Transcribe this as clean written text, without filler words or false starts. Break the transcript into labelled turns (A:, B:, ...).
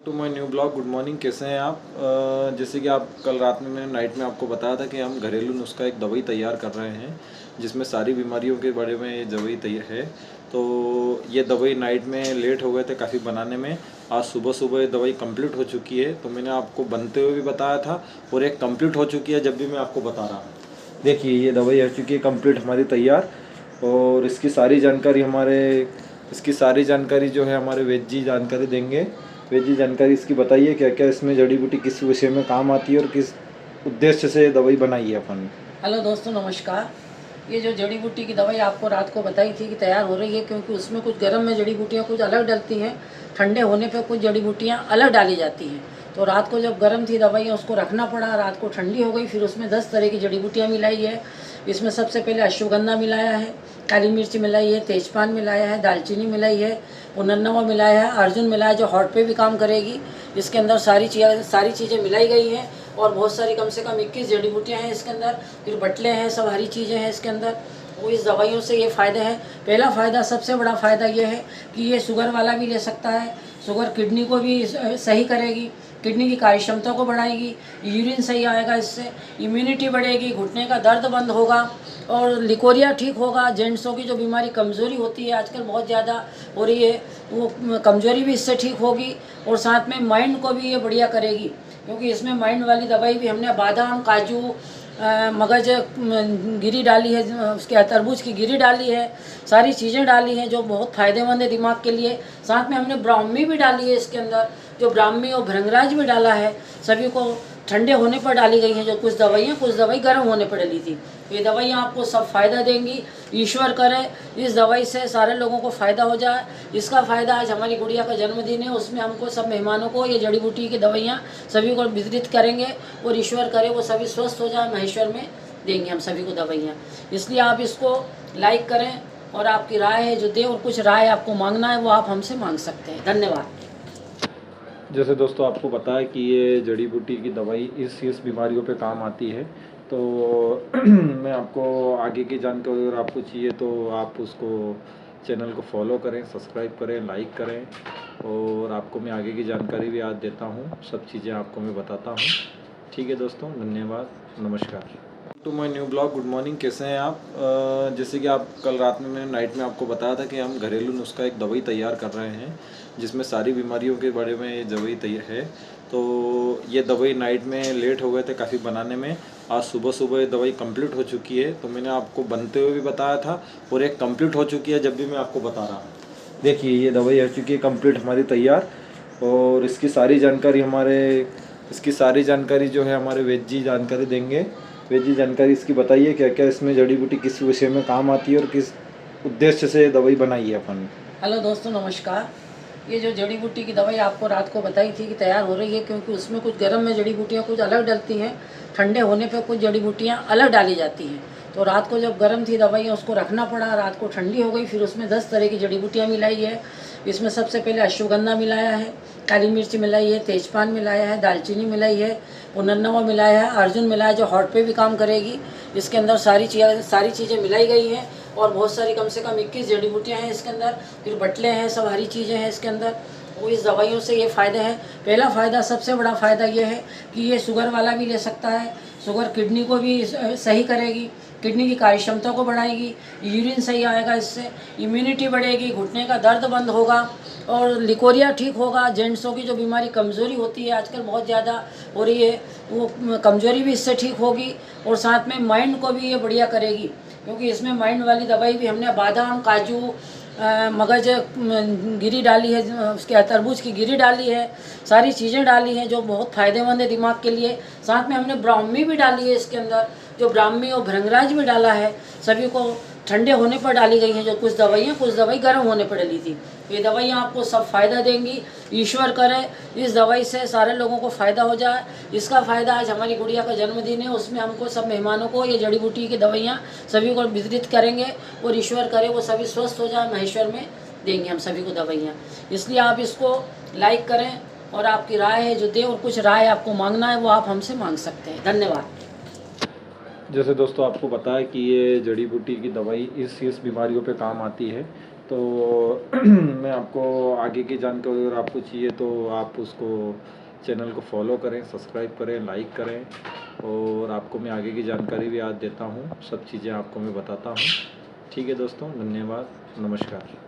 A: To my new blog. Good morning, कैसे हैं आप? जैसे कि आप कल रात में मैंने नाइट में आपको बताया था कि हम घरेलू नुस्खा एक दवाई तैयार कर रहे हैं जिसमें सारी बीमारियों के बारे में ये दवाई तैयार है। तो ये दवाई नाइट में लेट हो गए थे काफ़ी बनाने में। आज सुबह सुबह ये दवाई कंप्लीट हो चुकी है। तो मैंने आपको बनते हुए भी बताया था और एक कंप्लीट हो चुकी है जब भी मैं आपको बता रहा हूँ। देखिए ये दवाई हो चुकी है कंप्लीट हमारी तैयार। और इसकी सारी जानकारी जो है हमारे वैद्य जी जानकारी देंगे। वैद्य जी जानकारी इसकी बताइए, क्या क्या इसमें जड़ी बूटी किस विषय में काम आती है और किस उद्देश्य से दवाई बनाई है अपन।
B: हेलो दोस्तों, नमस्कार। ये जो जड़ी बूटी की दवाई आपको रात को बताई थी कि तैयार हो रही है, क्योंकि उसमें कुछ गर्म में जड़ी बूटियाँ कुछ अलग डलती हैं, ठंडे होने पे कुछ जड़ी बूटियाँ अलग डाली जाती हैं। तो रात को जब गर्म थी दवाई उसको रखना पड़ा, रात को ठंडी हो गई, फिर उसमें 10 तरह की जड़ी बूटियाँ मिलाई है। इसमें सबसे पहले अश्वगंधा मिलाया है, काली मिर्च मिलाई है, तेजपान मिलाया है, दालचीनी मिलाई है, पुनर्नवा मिलाया है, अर्जुन मिलाया है जो हार्ट पे भी काम करेगी। इसके अंदर सारी चीज़ें मिलाई गई हैं और बहुत सारी कम से कम 21 जड़ी बूटियाँ हैं इसके अंदर, फिर बटले हैं, सब हरी चीज़ें हैं इसके अंदर। वो इस दवाइयों से ये फ़ायदे हैं। पहला फ़ायदा, सबसे बड़ा फ़ायदा ये है कि ये शुगर वाला भी ले सकता है। शुगर किडनी को भी सही करेगी, किडनी की कार्य क्षमता को बढ़ाएगी, यूरिन सही आएगा, इससे इम्यूनिटी बढ़ेगी, घुटने का दर्द बंद होगा और लिकोरिया ठीक होगा। जेंट्सों की जो बीमारी कमज़ोरी होती है आजकल बहुत ज़्यादा हो रही है, वो कमज़ोरी भी इससे ठीक होगी। और साथ में माइंड को भी ये बढ़िया करेगी, क्योंकि इसमें माइंड वाली दवाई भी हमने बादाम, काजू, मगज गिरी डाली है, उसके तरबूज की गिरी डाली है, सारी चीज़ें डाली हैं जो बहुत फ़ायदेमंद है दिमाग के लिए। साथ में हमने ब्राह्मी भी डाली है इसके अंदर, जो ब्राह्मी और भृंगराज भी डाला है। सभी को ठंडे होने पर डाली गई हैं, जो कुछ दवाई गर्म होने पर डली थी। ये दवाइयाँ आपको सब फ़ायदा देंगी। ईश्वर करे इस दवाई से सारे लोगों को फ़ायदा हो जाए। इसका फ़ायदा, आज हमारी गुड़िया का जन्मदिन है, उसमें हमको सब मेहमानों को ये जड़ी बूटी की दवाइयाँ सभी को वितरित करेंगे और ईश्वर करे वो सभी स्वस्थ हो जाए। महेश्वर में देंगे हम सभी को दवाइयाँ। इसलिए आप इसको लाइक करें और आपकी राय है जो दे, और कुछ राय आपको मांगना है वो आप हमसे मांग सकते हैं। धन्यवाद।
A: जैसे दोस्तों आपको पता है कि ये जड़ी बूटी की दवाई इस बीमारियों पे काम आती है। तो मैं आपको आगे की जानकारी अगर आपको चाहिए तो आप उसको चैनल को फॉलो करें, सब्सक्राइब करें, लाइक करें। और आपको मैं आगे की जानकारी भी आज देता हूँ, सब चीज़ें आपको मैं बताता हूँ। ठीक है दोस्तों, धन्यवाद, नमस्कार। To my new blog. Good morning, कैसे हैं आप? जैसे कि आप कल रात में मैंने नाइट में आपको बताया था कि हम घरेलू नुस्खा एक दवाई तैयार कर रहे हैं जिसमें सारी बीमारियों के बारे में ये दवाई तैयार है। तो ये दवाई नाइट में लेट हो गए थे काफ़ी बनाने में। आज सुबह सुबह ये दवाई कंप्लीट हो चुकी है। तो मैंने आपको बनते हुए भी बताया था और एक कंप्लीट हो चुकी है जब भी मैं आपको बता रहा हूँ। देखिए ये दवाई हो चुकी है कंप्लीट हमारी तैयार। और इसकी सारी जानकारी जो है हमारे वैद्य जी जानकारी देंगे। वैद्य जी जानकारी इसकी बताइए, क्या क्या इसमें जड़ी बूटी किस विषय में काम आती है और किस उद्देश्य से दवाई बनाई है अपन।
B: हेलो दोस्तों, नमस्कार। ये जो जड़ी बूटी की दवाई आपको रात को बताई थी कि तैयार हो रही है, क्योंकि उसमें कुछ गर्म में जड़ी बूटियाँ कुछ अलग डलती हैं, ठंडे होने पे कुछ जड़ी बूटियाँ अलग डाली जाती हैं। तो रात को जब गर्म थी दवाई उसको रखना पड़ा, रात को ठंडी हो गई, फिर उसमें 10 तरह की जड़ी बूटियाँ मिलाई है। इसमें सबसे पहले अश्वगंधा मिलाया है, काली मिर्च मिलाई है, तेजपान मिलाया है, दालचीनी मिलाई है, पुनर्नवा मिलाया है, अर्जुन मिलाया है जो हार्ट पे भी काम करेगी। इसके अंदर सारी चीज़ें मिलाई गई हैं और बहुत सारी कम से कम 21 जड़ी बूटियाँ हैं इसके अंदर, फिर बटले हैं, सब हरी चीज़ें हैं इसके अंदर। वो इस दवाइयों से ये फ़ायदे हैं। पहला फ़ायदा, सबसे बड़ा फ़ायदा ये है कि ये शुगर वाला भी ले सकता है। शुगर किडनी को भी सही करेगी, किडनी की कार्य क्षमता को बढ़ाएगी, यूरिन सही आएगा, इससे इम्यूनिटी बढ़ेगी, घुटने का दर्द बंद होगा और लिकोरिया ठीक होगा। जेंट्सों की जो बीमारी कमज़ोरी होती है आजकल बहुत ज़्यादा हो रही है, वो कमज़ोरी भी इससे ठीक होगी। और साथ में माइंड को भी ये बढ़िया करेगी, क्योंकि इसमें माइंड वाली दवाई भी हमने बादाम, काजू, मगज गिरी डाली है, उसके तरबूज की गिरी डाली है, सारी चीज़ें डाली हैं जो बहुत फ़ायदेमंद है दिमाग के लिए। साथ में हमने ब्राह्मी भी डाली है इसके अंदर, जो ब्राह्मी और भृंगराज भी डाला है। सभी को ठंडे होने पर डाली गई हैं, जो कुछ दवाई गर्म होने पर डली थी। ये दवाइयाँ आपको सब फ़ायदा देंगी। ईश्वर करे इस दवाई से सारे लोगों को फ़ायदा हो जाए। इसका फ़ायदा, आज हमारी गुड़िया का जन्मदिन है, उसमें हमको सब मेहमानों को ये जड़ी बूटी की दवाइयाँ सभी को वितरित करेंगे और ईश्वर करे वो सभी स्वस्थ हो जाए। महेश्वर में देंगे हम सभी को दवाइयाँ। इसलिए आप इसको लाइक करें और आपकी राय है जो दे, और कुछ राय आपको मांगना है वो आप हमसे मांग सकते हैं। धन्यवाद।
A: जैसे दोस्तों आपको पता है कि ये जड़ी बूटी की दवाई इस बीमारियों पे काम आती है। तो मैं आपको आगे की जानकारी अगर आपको चाहिए तो आप उसको चैनल को फॉलो करें, सब्सक्राइब करें, लाइक करें, और आपको मैं आगे की जानकारी भी आज देता हूँ, सब चीज़ें आपको मैं बताता हूँ। ठीक है दोस्तों, धन्यवाद, नमस्कार।